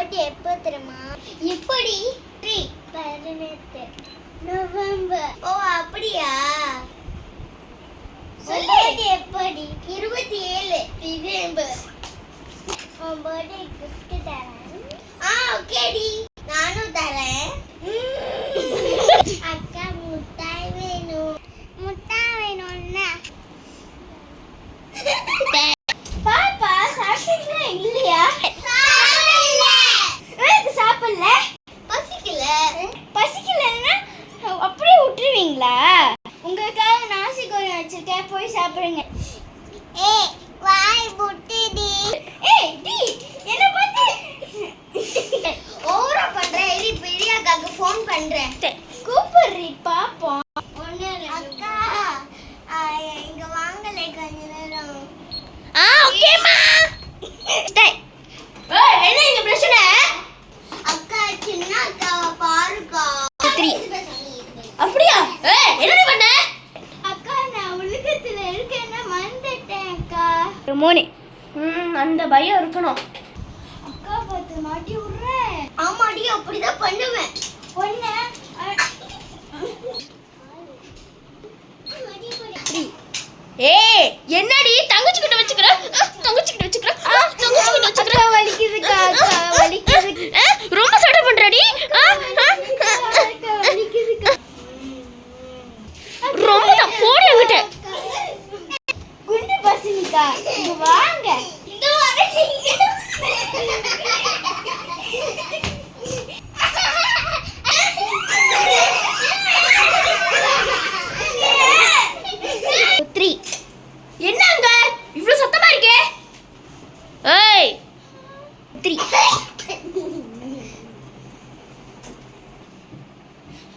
Birthday எப்போ தெரியுமா? இப்படி 18 நவம்பர். ஓ அப்படியா? சொல்லு எப்படி? 27 டிசம்பர். உன் பர்த்டே கிஃப்ட் தரேன். ஓகேடி, நானும் தரேன். அக்கா முட்டாய் வேணும். முட்டாய் வேணும்னா பாப்பா சாப்பிட்டீங்களா இல்லையா? சாப்பிடல. பசிக்கலன்னா அப்படியே விட்டுருவீங்களா? உங்களுக்காக நாசி கோழி வச்சிருக்கேன், போய் சாப்பிடுங்க. ஏய் வாய் புட்டிடி. ஏய் டி என்ன பார்த்து ஓவரா பண்ற? இரு பெரியக்காக்கு ஃபோன் பண்றேன். கூப்பிடுறீ பாப்போம். அக்கா இங்க வாங்கலே கொஞ்ச நேரம். ஓகேமா. என்ன இங்க பிரச்சனை? அக்கா சின்ன அக்காவை பாருக்கா. 3 அப்படியா? என்ன பண்ண? அக்கா நான் உலகத்துல இருக்கேன்னா மறந்துட்டேன் அக்கா. மோனி அந்த பயம் இருக்கணும். அக்கா பார்த்து மாட்டி விடுறேன். ஆமாடி, அப்படிதான் பண்ணுவேன். ஒண்ணு ஏய் என்னடி தங்கச்சிக்கிட்ட வச்சுக்கற? அக்கா வலிக்குதுக்கா, அக்கா வலிக்குது. ரொம்ப சட்டை பண்றடி. அக்கா வலிக்குதுக்கா. ரொம்ப தான் போடி அங்கிட்ட. குண்டு பசங்கக்கா இங்க வாங்க. இங்க வரீங்க. என்னங்க இவ்ளோ சத்தமா இருக்கே? ஏய் 3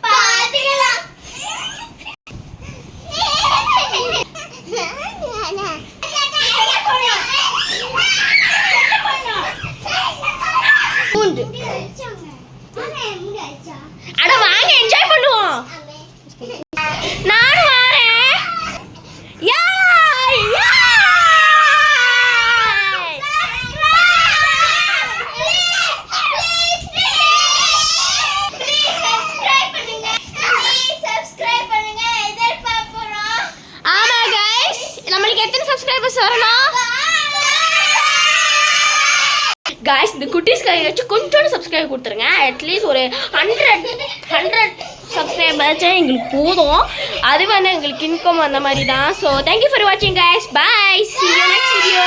பாத்தீங்களா? அட வாங்க என்ஜாய் பண்ணுவோம். நானும் வரேன். யாய் யாய். ஆமா गाइस, நம்மளுக்கு எத்தனை சப்ஸ்கிரைபர்ஸ் வரணும்? गाइस இந்த குட்டீஸ்க்கு வச்சு கொஞ்சோட சப்ஸ்கிரைப் கொடுத்துருங்க. அட்லீஸ்ட் ஒரு 100 சப்ஸ்கிரைபர்ஸ் எங்களுக்கு போதும். அது வந்து எங்களுக்கு இன்கம் அந்த மாதிரி தான். ஸோ தேங்க்யூ ஃபார் வாட்சிங் guys. Bye. See you next video.